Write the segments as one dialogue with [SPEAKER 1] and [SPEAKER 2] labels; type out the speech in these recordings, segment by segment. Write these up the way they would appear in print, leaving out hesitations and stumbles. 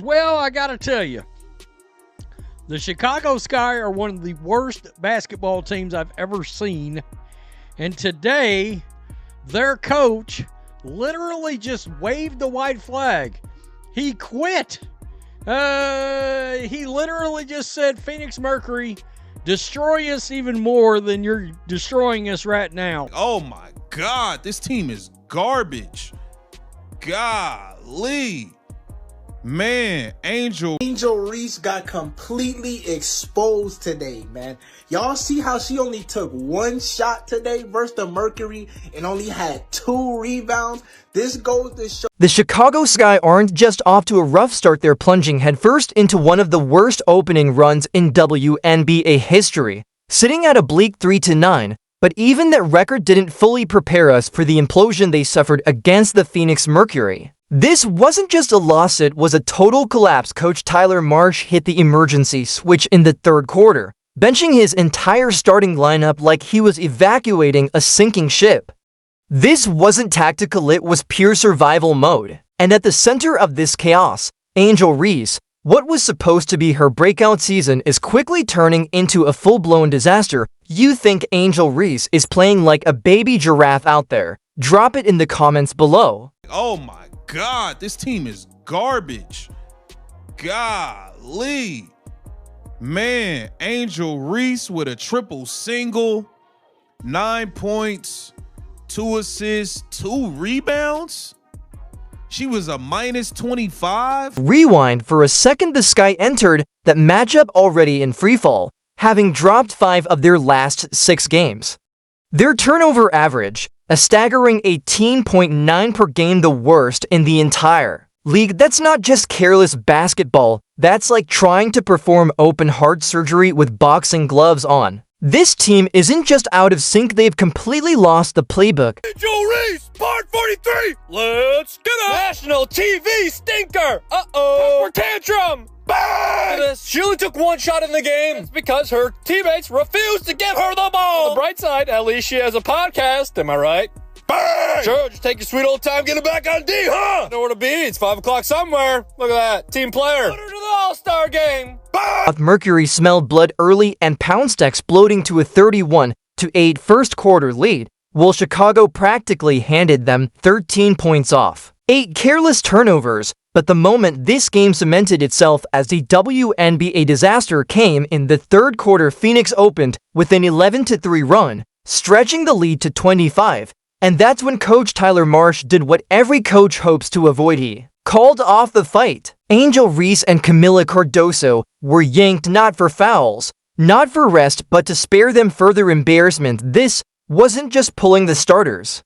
[SPEAKER 1] Well, I got to tell you, the Chicago Sky are one of the worst basketball teams I've ever seen. And today, their coach literally just waved the white flag. He quit. He literally just said, Phoenix Mercury, destroy us even more than you're destroying us right now.
[SPEAKER 2] Oh my God, this team is garbage. Golly. Man, Angel
[SPEAKER 3] Reese got completely exposed today, man. Y'all see how she only took one shot today versus the Mercury and only had 2 rebounds? This goes to show.
[SPEAKER 4] The Chicago Sky aren't just off to a rough start, they're plunging headfirst into one of the worst opening runs in WNBA history, sitting at a bleak 3-9. But even that record didn't fully prepare us for the implosion they suffered against the Phoenix Mercury. This wasn't just a loss, it was a total collapse. Coach Tyler Marsh hit the emergency switch in the third quarter, benching his entire starting lineup like he was evacuating a sinking ship. This wasn't tactical, it was pure survival mode. And at the center of this chaos, Angel Reese, what was supposed to be her breakout season, is quickly turning into a full-blown disaster. You think Angel Reese is playing like a baby giraffe out there? Drop it in the comments below.
[SPEAKER 2] Oh my God, this team is garbage. Golly. Man, Angel Reese with a triple single, 9 points, 2 assists, 2 rebounds. She was a minus 25.
[SPEAKER 4] Rewind for a second. The Sky entered that matchup already in freefall, having dropped 5 of their last 6 games. Their turnover average, a staggering 18.9 per game, the worst in the entire league. That's not just careless basketball, that's like trying to perform open heart surgery with boxing gloves on. This team isn't just out of sync, they've completely lost the playbook.
[SPEAKER 5] Angel Reese, part 43! Let's get it! National TV stinker! Uh-oh! Temper tantrum! Bang! She only took 1 shot in the game. It's because her teammates refused to give her the ball. On the bright side, at least she has a podcast, am I right? Bang! Sure, just take your sweet old time getting back on D, huh? Know where to be, it's 5 o'clock somewhere. Look at that, team player. Put her to the All-Star game. Bang!
[SPEAKER 4] Mercury smelled blood early and pounced, exploding to a 31-8 first quarter lead, while Chicago practically handed them 13 points off. 8 careless turnovers, but the moment this game cemented itself as the WNBA disaster came in the third quarter. Phoenix opened with an 11-3 run, stretching the lead to 25, and that's when Coach Tyler Marsh did what every coach hopes to avoid. He called off the fight. Angel Reese and Camila Cardoso were yanked, not for fouls, not for rest, but to spare them further embarrassment. This wasn't just pulling the starters.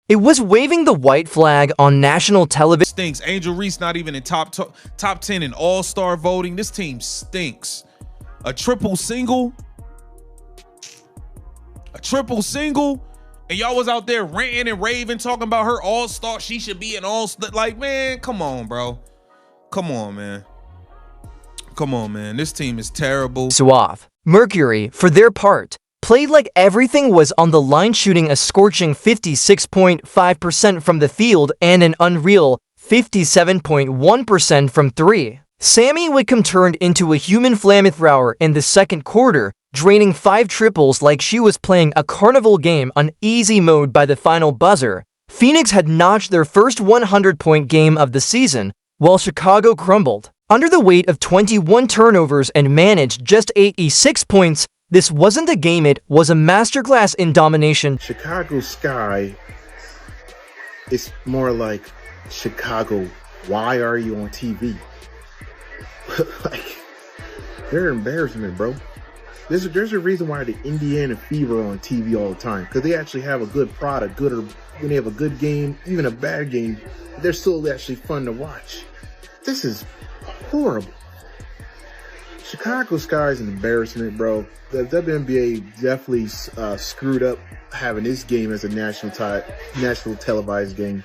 [SPEAKER 4] It was waving the white flag on national television.
[SPEAKER 2] Stinks. Angel Reese not even in top 10 in all-star voting. This team stinks. A triple single, and y'all was out there ranting and raving, talking about her all-star. She should be an all-star. Like, man, come on, bro. Come on, man. Come on, man. This team is terrible.
[SPEAKER 4] Suave. Mercury, for their part, played like everything was on the line, shooting a scorching 56.5% from the field and an unreal 57.1% from 3. Sammy Wickham turned into a human flamethrower in the second quarter, draining 5 triples like she was playing a carnival game on easy mode. By the final buzzer, Phoenix had notched their first 100-point game of the season, while Chicago crumbled under the weight of 21 turnovers and managed just 86 points. This wasn't a game, it was a masterclass in domination.
[SPEAKER 3] Chicago Sky is more like Chicago, why are you on TV? Like, they're an embarrassment, bro. There's a reason why the Indiana Fever are on TV all the time, because they actually have a good product, when they have a good game, even a bad game, they're still actually fun to watch. This is horrible. Chicago Sky is an embarrassment, bro. The WNBA definitely screwed up having this game as a national televised game.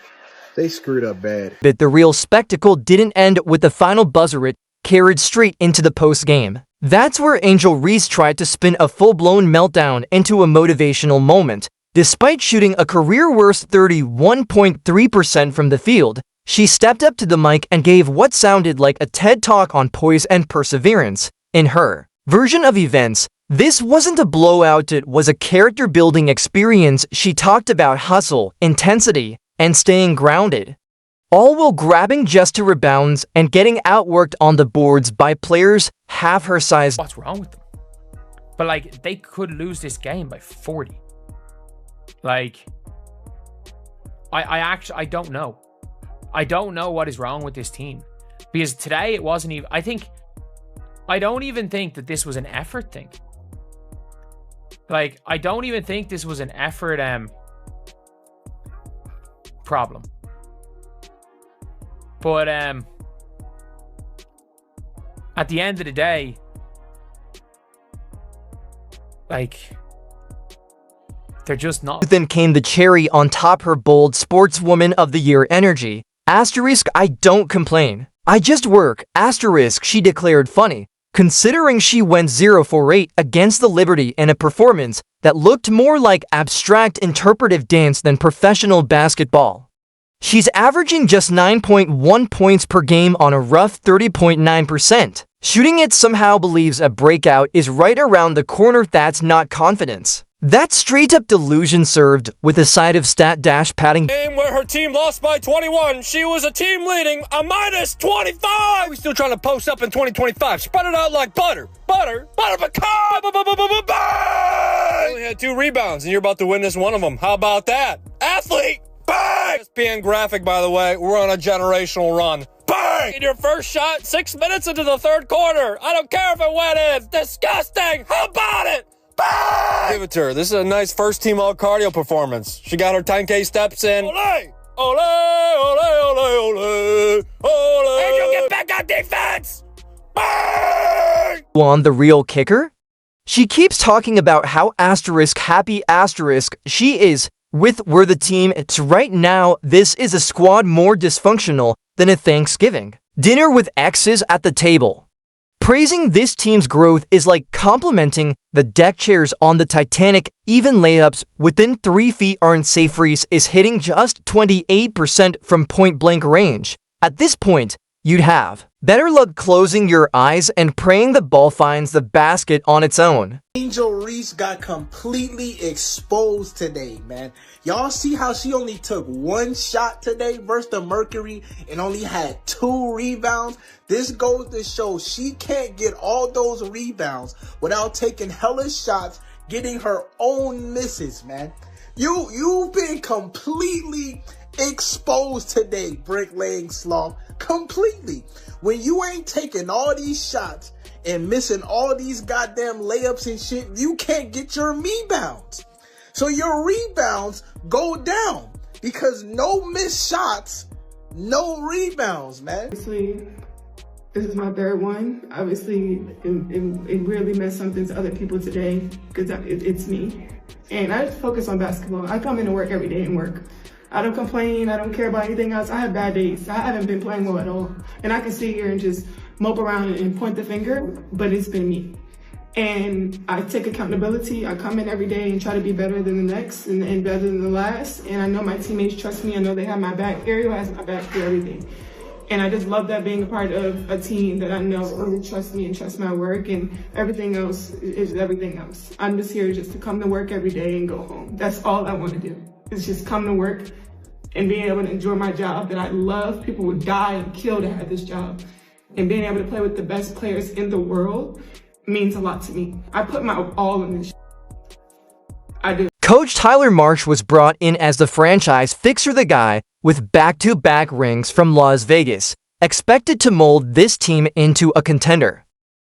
[SPEAKER 3] They screwed up bad.
[SPEAKER 4] But the real spectacle didn't end with the final buzzer. It carried straight into the post-game. That's where Angel Reese tried to spin a full-blown meltdown into a motivational moment. Despite shooting a career-worst 31.3% from the field, She stepped up to the mic and gave what sounded like a TED Talk on poise and perseverance. In her version of events, this wasn't a blowout, it was a character-building experience. She talked about hustle, intensity, and staying grounded, all while grabbing just two rebounds and getting outworked on the boards by players half her size.
[SPEAKER 6] What's wrong with them? But like, they could lose this game by 40. Like, I don't know. I don't know what is wrong with this team. Because today it wasn't even, I don't even think that this was an effort thing. Like, I don't even think this was an effort problem. But at the end of the day, like, they're just not.
[SPEAKER 4] Then came the cherry on top, her bold Sportswoman of the Year energy. Asterisk, I don't complain. I just work. Asterisk, she declared funny, considering she went 0 for 8 against the Liberty in a performance that looked more like abstract interpretive dance than professional basketball. She's averaging just 9.1 points per game on a rough 30.9%. Shooting it somehow believes a breakout is right around the corner. That's not confidence. That's straight-up delusion, served with a side of stat dash padding.
[SPEAKER 5] Game where her team lost by 21. She was a team leading a minus 25. We still trying to post up in 2025. Spread it out like butter. Butter pecan. Only had 2 rebounds, and you're about to witness one of them. How about that? Athlete. Bang! ESPN graphic, by the way. We're on a generational run. Bang! In your first shot, 6 minutes into the third quarter. I don't care if it went in. Disgusting. How about it? Bang! Give it to her. This is a nice first-team all-cardio performance. She got her 10K steps in. Ole! Ole! Ole! Ole! Ole! Ole! Angel, get back on defense! Bang!
[SPEAKER 4] On the real kicker? She keeps talking about how asterisk happy asterisk she is with where the team is right now. This is a squad more dysfunctional than a Thanksgiving dinner with exes at the table. Praising this team's growth is like complimenting the deck chairs on the Titanic. Even layups within 3 feet aren't safe. Reese is hitting just 28% from point-blank range. At this point, you'd have better luck closing your eyes and praying the ball finds the basket on its own.
[SPEAKER 7] Angel Reese got completely exposed today, man. Y'all see how she only took 1 shot today versus the Mercury and only had 2 rebounds? This goes to show she can't get all those rebounds without taking hella shots, getting her own misses, man. You've been completely exposed today, bricklaying sloth. Completely. When you ain't taking all these shots and missing all these goddamn layups and shit, you can't get your rebounds. So your rebounds go down because no missed shots, no rebounds, man.
[SPEAKER 8] Obviously, this is my 3rd one. Obviously, it really meant something to other people today because it's me. And I just focus on basketball. I come into work every day and work. I don't complain. I don't care about anything else. I have bad days. I haven't been playing well at all. And I can sit here and just mope around and point the finger, but it's been me. And I take accountability. I come in every day and try to be better than the next and better than the last. And I know my teammates trust me. I know they have my back. Ariel has my back for everything. And I just love that being a part of a team that I know really trusts me and trusts my work, and everything else is everything else. I'm just here just to come to work every day and go home. That's all I want to do, is just come to work and being able to enjoy my job that I love. People would die and kill to have this job. And being able to play with the best players in the world means a lot to me. I put my all in this. I do.
[SPEAKER 4] Coach Tyler Marsh was brought in as the franchise fixer, the guy with back-to-back rings from Las Vegas, expected to mold this team into a contender.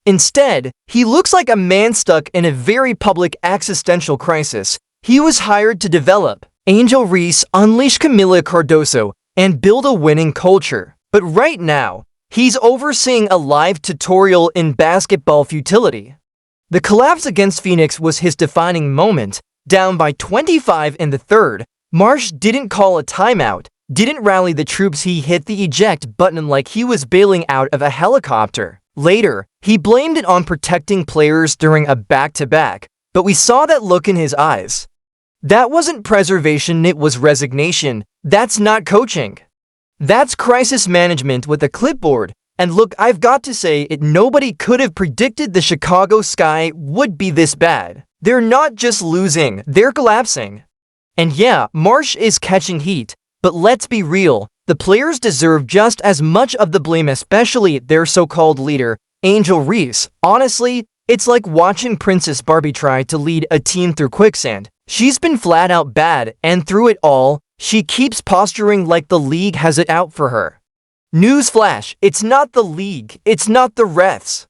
[SPEAKER 4] Instead, he looks like a man stuck in a very public existential crisis. He was hired to develop Angel Reese, unleash Camila Cardoso, and build a winning culture. But right now, he's overseeing a live tutorial in basketball futility. The collapse against Phoenix was his defining moment. Down by 25 in the 3rd, Marsh didn't call a timeout, didn't rally the troops. He hit the eject button like he was bailing out of a helicopter. Later, he blamed it on protecting players during a back-to-back, but we saw that look in his eyes. That wasn't preservation, it was resignation. That's not coaching. That's crisis management with a clipboard. And look, I've got to say, nobody could have predicted the Chicago Sky would be this bad. They're not just losing, they're collapsing. And yeah, Marsh is catching heat, but let's be real, the players deserve just as much of the blame, especially their so-called leader, Angel Reese. Honestly, it's like watching Princess Barbie try to lead a team through quicksand. She's been flat out bad, and through it all, she keeps posturing like the league has it out for her. Newsflash, it's not the league, it's not the refs.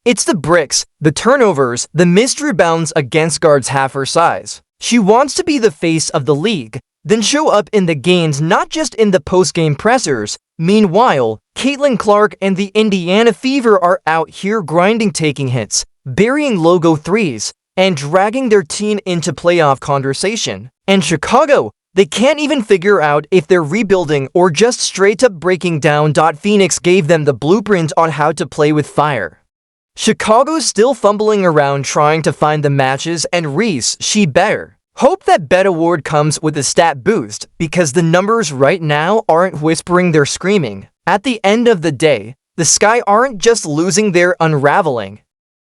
[SPEAKER 4] It's the bricks, the turnovers, the missed rebounds against guards half her size. She wants to be the face of the league, then show up in the games, not just in the post-game pressers. Meanwhile, Caitlin Clark and the Indiana Fever are out here grinding, taking hits, burying logo threes, and dragging their team into playoff conversation. And Chicago, they can't even figure out if they're rebuilding or just straight up breaking down. Phoenix gave them the blueprint on how to play with fire. Chicago's still fumbling around trying to find the matches, and Reese, she better hope that Bet Award comes with a stat boost, because the numbers right now aren't whispering, they're screaming. At the end of the day, the Sky aren't just losing, they're unraveling.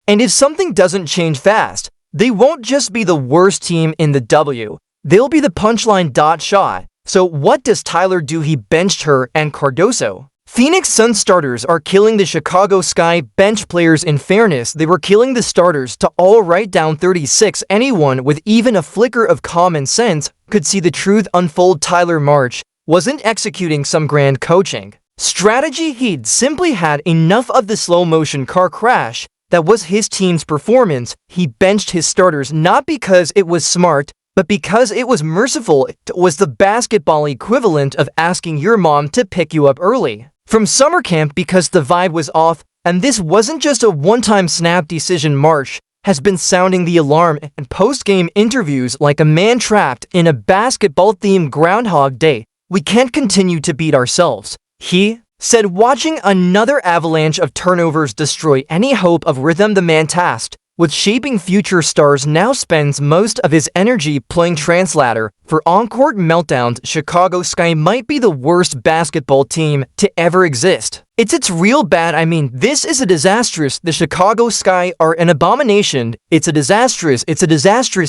[SPEAKER 4] And if something doesn't change fast, they won't just be the worst team in the W, they'll be the punchline. Shot. So what does Tyler do? He benched her and Cardoso. Phoenix Suns starters are killing the Chicago Sky bench players. In fairness, they were killing the starters to all right down 36. Anyone with even a flicker of common sense could see the truth unfold. Tyler March wasn't executing some grand coaching strategy. He'd simply had enough of the slow-motion car crash that was his team's performance. He benched his starters not because it was smart, but because it was merciful. It was the basketball equivalent of asking your mom to pick you up early from summer camp because the vibe was off, and this wasn't just a one-time snap decision. Marsh has been sounding the alarm in post-game interviews like a man trapped in a basketball-themed Groundhog Day. We can't continue to beat ourselves, he said, watching another avalanche of turnovers destroy any hope of rhythm. The man tasked with shaping future stars now spends most of his energy playing translator for on-court meltdowns. Chicago Sky might be the worst basketball team to ever exist. It's real bad. I mean, this is a disastrous. The Chicago Sky are an abomination. It's a disastrous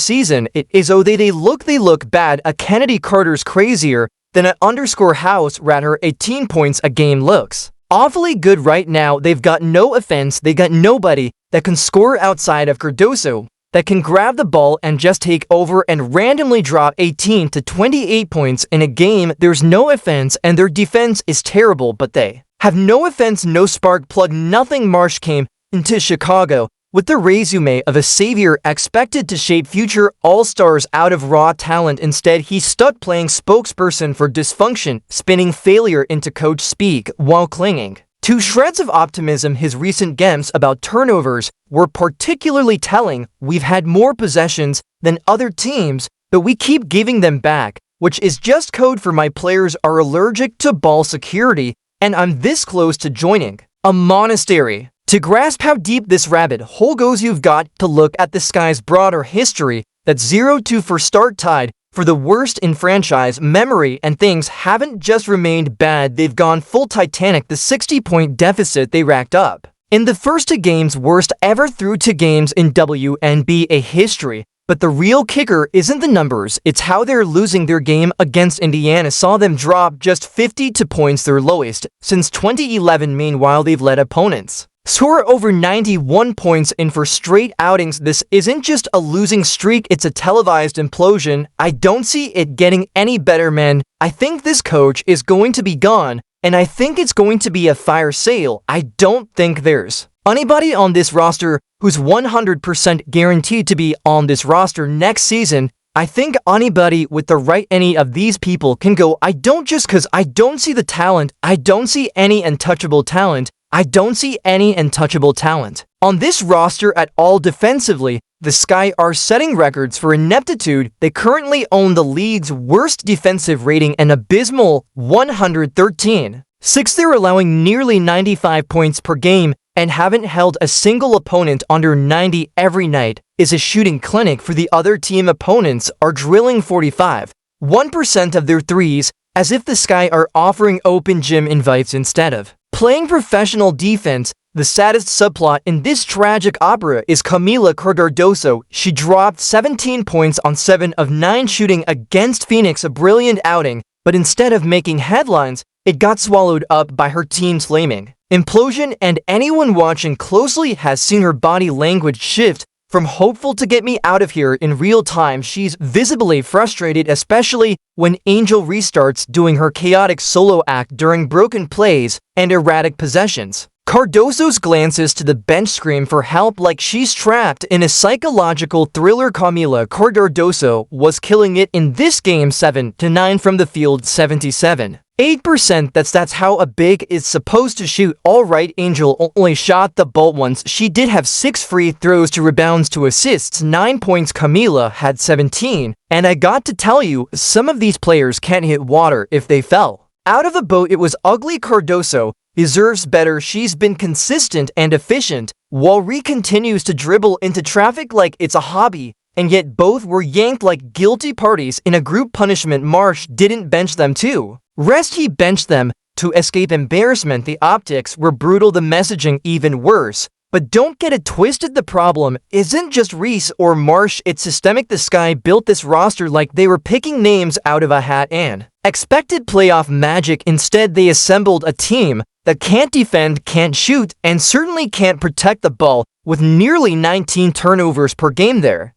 [SPEAKER 4] season. It is they look bad. A Kennedy Carter's crazier than an underscore house ratter. 18 points a game looks awfully good right now. They've got no offense. They got nobody that can score outside of Cardoso, that can grab the ball and just take over and randomly drop 18 to 28 points in a game. There's no offense, and their defense is terrible, but they have no offense, no spark plug, nothing. Marsh came into Chicago with the resume of a savior expected to shape future all-stars out of raw talent. Instead, he's stuck playing spokesperson for dysfunction, spinning failure into coach speak while clinging to shreds of optimism. His recent games about turnovers were particularly telling. We've had more possessions than other teams, but we keep giving them back, which is just code for my players are allergic to ball security, and I'm this close to joining a monastery. To grasp how deep this rabbit hole goes, you've got to look at the Sky's broader history. That's 0-2 for start, tied for the worst in franchise memory, and things haven't just remained bad, they've gone full Titanic. The 60-point deficit they racked up in the first two games, worst ever through two games in WNBA history. But the real kicker isn't the numbers, it's how they're losing. Their game against Indiana saw them drop just 52 points, their lowest since 2011. Meanwhile, they've led opponents score over 91 points in 4 straight outings. This isn't just a losing streak, it's a televised implosion. I don't see it getting any better, man. I think this coach is going to be gone, and I think it's going to be a fire sale. I don't think there's anybody on this roster who's 100% guaranteed to be on this roster next season. I think anybody with the right any of these people can go. I don't see the talent. I don't see any untouchable talent. I don't see any untouchable talent on this roster at all. Defensively, the Sky are setting records for ineptitude. They currently own the league's worst defensive rating, an abysmal 113. 6th, they're allowing nearly 95 points per game and haven't held a single opponent under 90. Every night is a shooting clinic for the other team. Opponents are drilling 45% of their threes as if the Sky are offering open gym invites instead of playing professional defense. The saddest subplot in this tragic opera is Camila Cardoso. She dropped 17 points on 7 of 9 shooting against Phoenix, a brilliant outing, but instead of making headlines, it got swallowed up by her team's flaming implosion, and anyone watching closely has seen her body language shift from hopeful to get me out of here in real time. She's visibly frustrated, especially when Angel restarts doing her chaotic solo act during broken plays and erratic possessions. Cardoso's glances to the bench scream for help like she's trapped in a psychological thriller. Camila Cardoso was killing it in this game, 7-9 from the field, 77.8%. That's how a big is supposed to shoot. Alright, Angel only shot the ball once. She did have 6 free throws to rebounds to assists, 9 points. Camila had 17. And I got to tell you, some of these players can't hit water if they fell out of a boat. It was ugly. Cardoso deserves better. She's been consistent and efficient, while Ree continues to dribble into traffic like it's a hobby, and yet both were yanked like guilty parties in a group punishment. Marsh didn't bench them too. Rest, he benched them to escape embarrassment. The optics were brutal, the messaging even worse. But don't get it twisted, the problem isn't just Reese or Marsh, it's systemic. The Sky built this roster like they were picking names out of a hat and expected playoff magic. Instead, they assembled a team that can't defend, can't shoot, and certainly can't protect the ball, with nearly 19 turnovers per game there.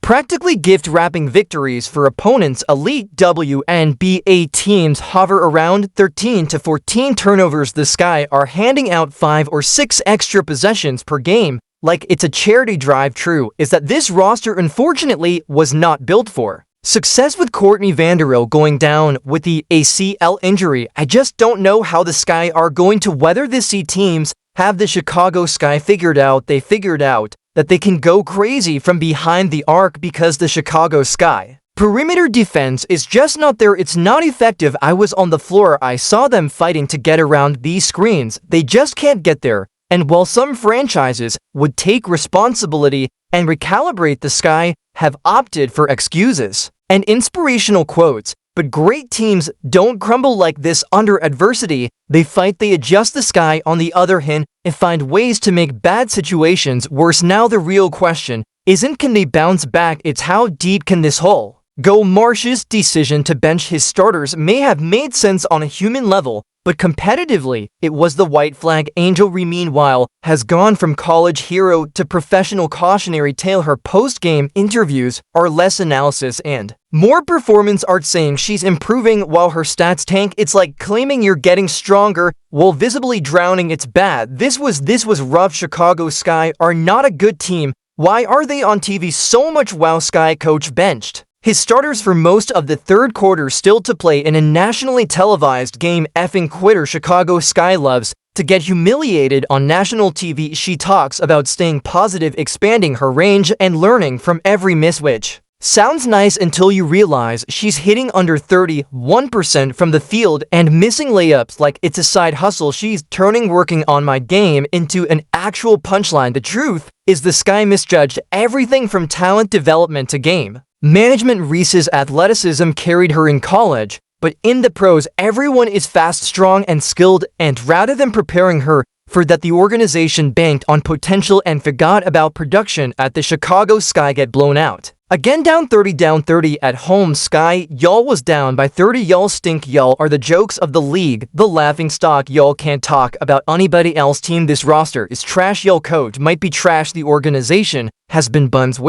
[SPEAKER 4] Practically gift-wrapping victories for opponents. Elite WNBA teams hover around 13 to 14 turnovers. The Sky are handing out 5 or 6 extra possessions per game like it's a charity drive. True is that this roster unfortunately was not built for success, with Courtney Vanderbilt going down with the ACL injury. I just don't know how the Sky are going to weather this. Teams have the Chicago Sky figured out. They figured out that they can go crazy from behind the arc because the Chicago Sky perimeter defense is just not there. It's not effective. I was on the floor. I saw them fighting to get around these screens. They just can't get there. And while some franchises would take responsibility and recalibrate, the Sky have opted for excuses and inspirational quotes. But great teams don't crumble like this under adversity. They fight, they adjust. The Sky, on the other hand, and find ways to make bad situations worse. Now the real question isn't can they bounce back, it's how deep can this hole go. Marsh's decision to bench his starters may have made sense on a human level, but competitively, it was the white flag. Angel Reese, meanwhile, has gone from college hero to professional cautionary tale. Her post-game interviews are less analysis and more performance art, saying she's improving while her stats tank. It's like claiming you're getting stronger while visibly drowning. It's bad. This was rough. Chicago Sky are not a good team. Why are they on TV so much? Wow. Sky coach benched his starters for most of the third quarter, still to play in a nationally televised game. Effing quitter. Chicago Sky loves to get humiliated on national TV. She talks about staying positive, expanding her range, and learning from every miss, which sounds nice until you realize she's hitting under 31% from the field and missing layups like it's a side hustle. She's turning working on my game into an actual punchline. The truth is the Sky misjudged everything from talent development to game management. Reese's athleticism carried her in college, but in the pros, everyone is fast, strong, and skilled, and rather than preparing her for that, the organization banked on potential and forgot about production. At the Chicago Sky get blown out again, down 30 at home. Sky, y'all was down by 30. Y'all stink. Y'all are the jokes of the league, the laughing stock. Y'all can't talk about anybody else. Team, this roster is trash. Y'all coach might be trash. The organization has been buns.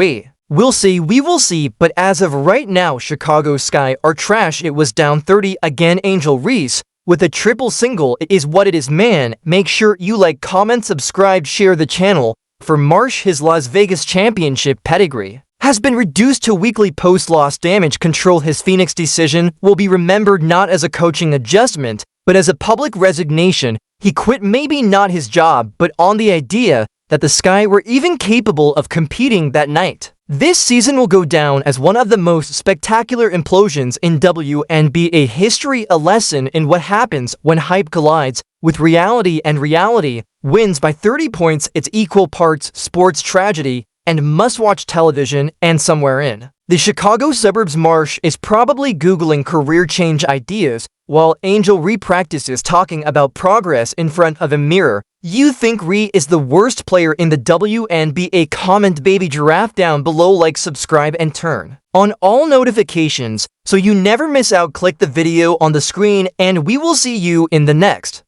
[SPEAKER 4] We'll see, we will see, but as of right now, Chicago Sky are trash. It was down 30 again. Angel Reese with a triple single. It is what it is, man. Make sure you like, comment, subscribe, share the channel. For Marsh, his Las Vegas championship pedigree has been reduced to weekly post-loss damage control. His Phoenix decision will be remembered not as a coaching adjustment, but as a public resignation. He quit, maybe not his job, but on the idea that the Sky were even capable of competing that night. This season will go down as one of the most spectacular implosions in WNBA history, a lesson in what happens when hype collides with reality, and reality wins by 30 points. It's equal parts sports tragedy and must-watch television, and somewhere in The Chicago suburbs Marsh is probably Googling career change ideas while Angel Reese practices talking about progress in front of a mirror. You think Reese is the worst player in the WNBA? Comment baby giraffe down below, like, subscribe, and turn on all notifications so you never miss out. Click the video on the screen and we will see you in the next.